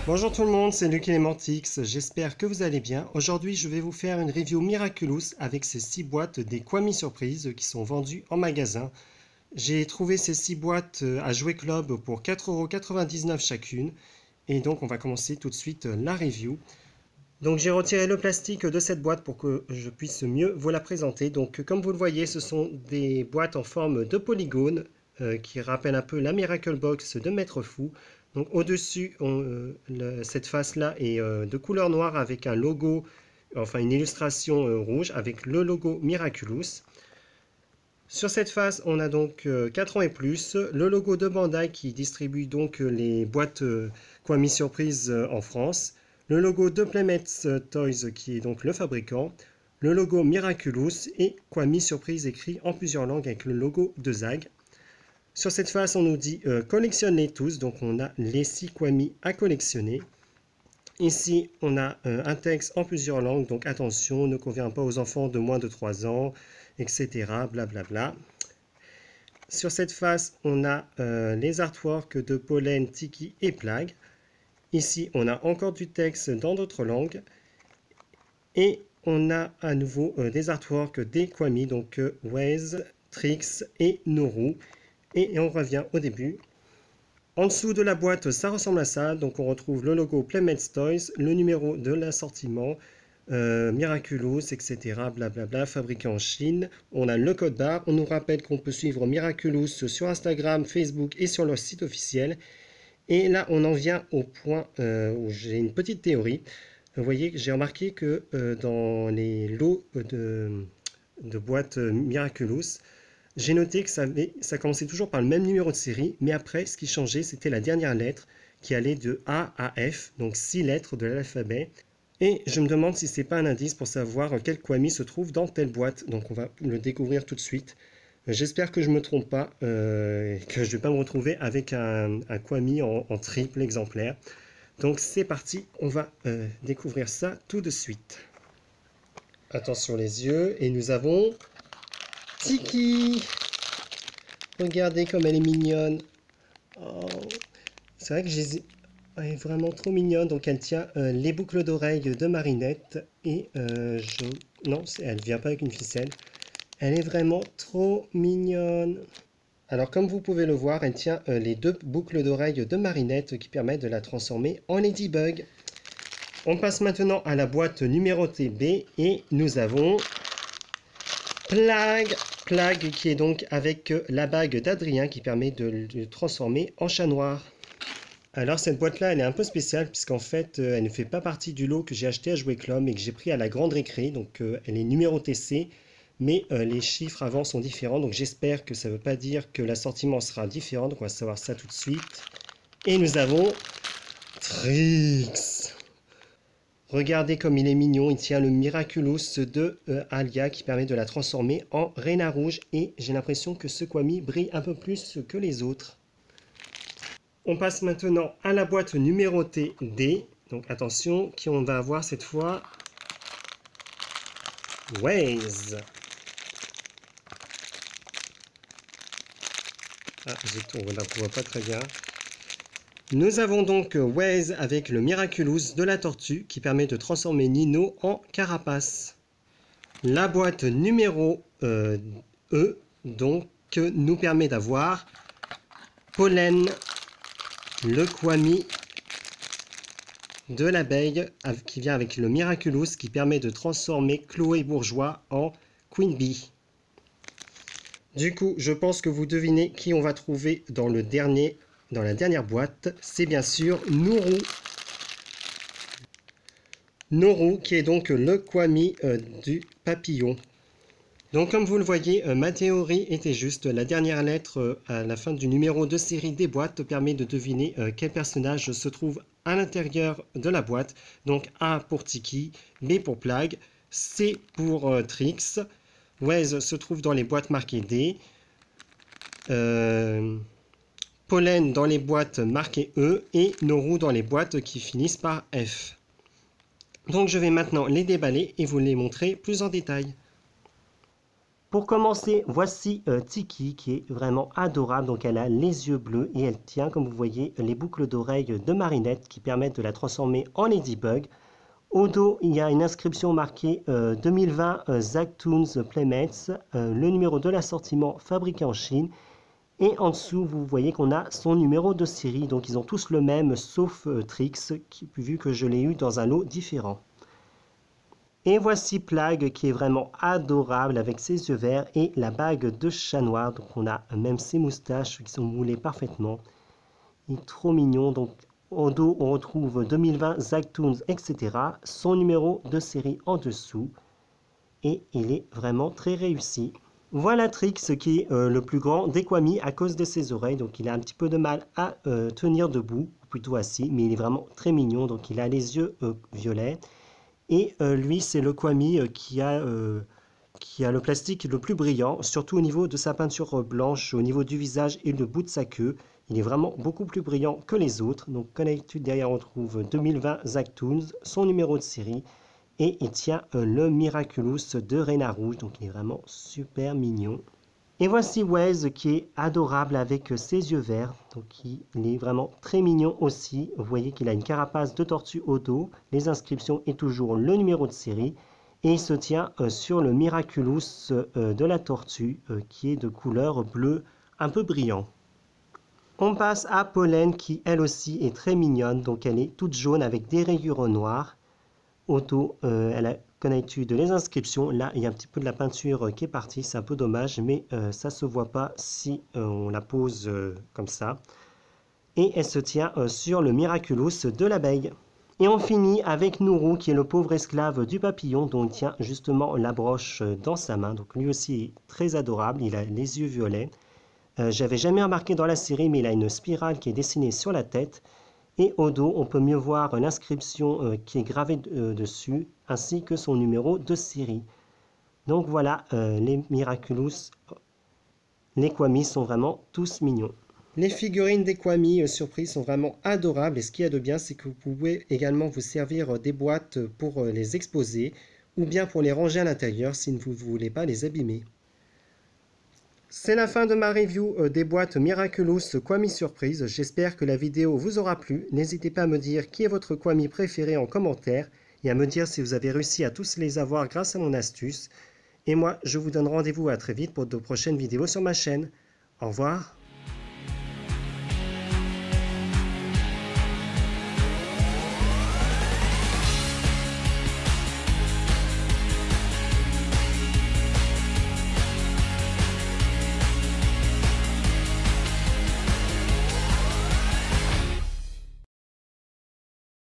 Bonjour tout le monde, c'est Luc Elementix, j'espère que vous allez bien. Aujourd'hui je vais vous faire une review Miraculous avec ces 6 boîtes des Kwami Surprise qui sont vendues en magasin. J'ai trouvé ces 6 boîtes à Jouet Club pour 4,99 € chacune. Et donc on va commencer tout de suite la review. Donc j'ai retiré le plastique de cette boîte pour que je puisse mieux vous la présenter. Donc comme vous le voyez, ce sont des boîtes en forme de polygone qui rappellent un peu la Miracle Box de Maître Fou. Donc au-dessus, cette face-là est de couleur noire avec un logo, enfin une illustration rouge avec le logo Miraculous. Sur cette face, on a donc 4 ans et plus, le logo de Bandai qui distribue donc les boîtes Kwami Surprise en France, le logo de Playmates Toys qui est donc le fabricant, le logo Miraculous et Kwami Surprise écrit en plusieurs langues avec le logo de Zag. Sur cette face, on nous dit collectionne-les tous, donc on a les 6 Kwami à collectionner. Ici, on a un texte en plusieurs langues, donc attention, ne convient pas aux enfants de moins de 3 ans, etc. Blablabla. Sur cette face, on a les artworks de Pollen, Tiki et Plague. Ici, on a encore du texte dans d'autres langues. Et on a à nouveau des artworks des Kwami, donc Waze, Trix et Noru. Et on revient au début. En dessous de la boîte, ça ressemble à ça. Donc on retrouve le logo Playmates Toys, le numéro de l'assortiment, Miraculous, etc. Blablabla, fabriqué en Chine. On a le code barre. On nous rappelle qu'on peut suivre Miraculous sur Instagram, Facebook et sur leur site officiel. Et là, on en vient au point où j'ai une petite théorie. Vous voyez, j'ai remarqué que dans les lots de boîtes Miraculous, j'ai noté que ça commençait toujours par le même numéro de série, mais après, ce qui changeait, c'était la dernière lettre qui allait de A à F, donc 6 lettres de l'alphabet. Et je me demande si ce n'est pas un indice pour savoir quel Kwami se trouve dans telle boîte. Donc on va le découvrir tout de suite. J'espère que je ne me trompe pas, que je ne vais pas me retrouver avec un Kwami en triple exemplaire. Donc c'est parti, on va découvrir ça tout de suite. Attention les yeux, et nous avons Tiki. Regardez comme elle est mignonne. Oh. C'est vrai que elle est vraiment trop mignonne. Donc elle tient les boucles d'oreilles de Marinette. Et non, elle ne vient pas avec une ficelle. Elle est vraiment trop mignonne. Alors comme vous pouvez le voir, elle tient les 2 boucles d'oreilles de Marinette qui permettent de la transformer en Ladybug. On passe maintenant à la boîte numérotée B. Et nous avons Plague qui est donc avec la bague d'Adrien qui permet de le transformer en chat noir. Alors cette boîte là elle est un peu spéciale puisqu'en fait elle ne fait pas partie du lot que j'ai acheté à Jouet Club et que j'ai pris à la grande récré. Donc elle est numérotée C mais les chiffres avant sont différents. Donc j'espère que ça ne veut pas dire que l'assortiment sera différent. Donc on va savoir ça tout de suite. Et nous avons Trix. Regardez comme il est mignon, il tient le Miraculous de Alia qui permet de la transformer en Reina Rouge et j'ai l'impression que ce Kwami brille un peu plus que les autres. On passe maintenant à la boîte numérotée D, donc attention, qui on va avoir cette fois Waze. Ah, on ne la voit pas très bien. Nous avons donc Waze avec le Miraculous de la tortue qui permet de transformer Nino en carapace. La boîte numéro E donc nous permet d'avoir Pollen, le Kwami de l'abeille qui vient avec le Miraculous qui permet de transformer Chloé Bourgeois en Queen Bee. Du coup, je pense que vous devinez qui on va trouver dans la dernière boîte, c'est bien sûr Noru. Noru qui est donc le Kwami du papillon. Donc comme vous le voyez, ma théorie était juste. La dernière lettre à la fin du numéro de série des boîtes permet de deviner quel personnage se trouve à l'intérieur de la boîte. Donc A pour Tiki, B pour Plague, C pour Trix. Waze se trouve dans les boîtes marquées D. Pollen dans les boîtes marquées E et Noru dans les boîtes qui finissent par F. Donc je vais maintenant les déballer et vous les montrer plus en détail. Pour commencer, voici Tiki qui est vraiment adorable. Donc elle a les yeux bleus et elle tient, comme vous voyez, les boucles d'oreilles de Marinette qui permettent de la transformer en Ladybug. Au dos, il y a une inscription marquée 2020 Zagtoons Playmates, le numéro de l'assortiment fabriqué en Chine. Et en dessous, vous voyez qu'on a son numéro de série. Donc ils ont tous le même, sauf Trix, vu que je l'ai eu dans un lot différent. Et voici Plague qui est vraiment adorable avec ses yeux verts et la bague de chat noir. Donc on a même ses moustaches qui sont moulées parfaitement. Il est trop mignon. Donc au dos on retrouve 2020 Zagtoons, etc. Son numéro de série en dessous. Et il est vraiment très réussi. Voilà Trix qui est le plus grand des Kwami à cause de ses oreilles. Donc il a un petit peu de mal à tenir debout, plutôt assis. Mais il est vraiment très mignon. Donc il a les yeux violets. Et lui, c'est le Kwami qui a le plastique le plus brillant, surtout au niveau de sa peinture blanche, au niveau du visage et le bout de sa queue. Il est vraiment beaucoup plus brillant que les autres. Donc, comme d'habitude, derrière, on trouve 2020 Zagtoons, son numéro de série. Et il tient le Miraculous de Reina Rouge. Donc, il est vraiment super mignon. Et voici Waze qui est adorable avec ses yeux verts. Donc il est vraiment très mignon aussi. Vous voyez qu'il a une carapace de tortue au dos. Les inscriptions et toujours le numéro de série. Et il se tient sur le Miraculous de la tortue qui est de couleur bleue un peu brillant. On passe à Pollen qui elle aussi est très mignonne. Donc elle est toute jaune avec des rayures noires. Au dos, elle a comme d'habitude les inscriptions. Là, il y a un petit peu de la peinture qui est partie. C'est un peu dommage, mais ça ne se voit pas si on la pose comme ça. Et elle se tient sur le Miraculous de l'abeille. Et on finit avec Nourou, qui est le pauvre esclave du papillon, dont il tient justement la broche dans sa main. Donc lui aussi est très adorable. Il a les yeux violets. J'avais jamais remarqué dans la série, mais il a une spirale qui est dessinée sur la tête. Et au dos, on peut mieux voir l'inscription qui est gravée dessus, ainsi que son numéro de série. Donc voilà, les Miraculous, les Kwami sont vraiment tous mignons. Les figurines des Kwami surprises sont vraiment adorables. Et ce qu'il y a de bien, c'est que vous pouvez également vous servir des boîtes pour les exposer, ou bien pour les ranger à l'intérieur si vous ne voulez pas les abîmer. C'est la fin de ma review des boîtes Miraculous Kwami Surprise. J'espère que la vidéo vous aura plu. N'hésitez pas à me dire qui est votre Kwami préféré en commentaire et à me dire si vous avez réussi à tous les avoir grâce à mon astuce. Et moi, je vous donne rendez-vous à très vite pour de prochaines vidéos sur ma chaîne. Au revoir.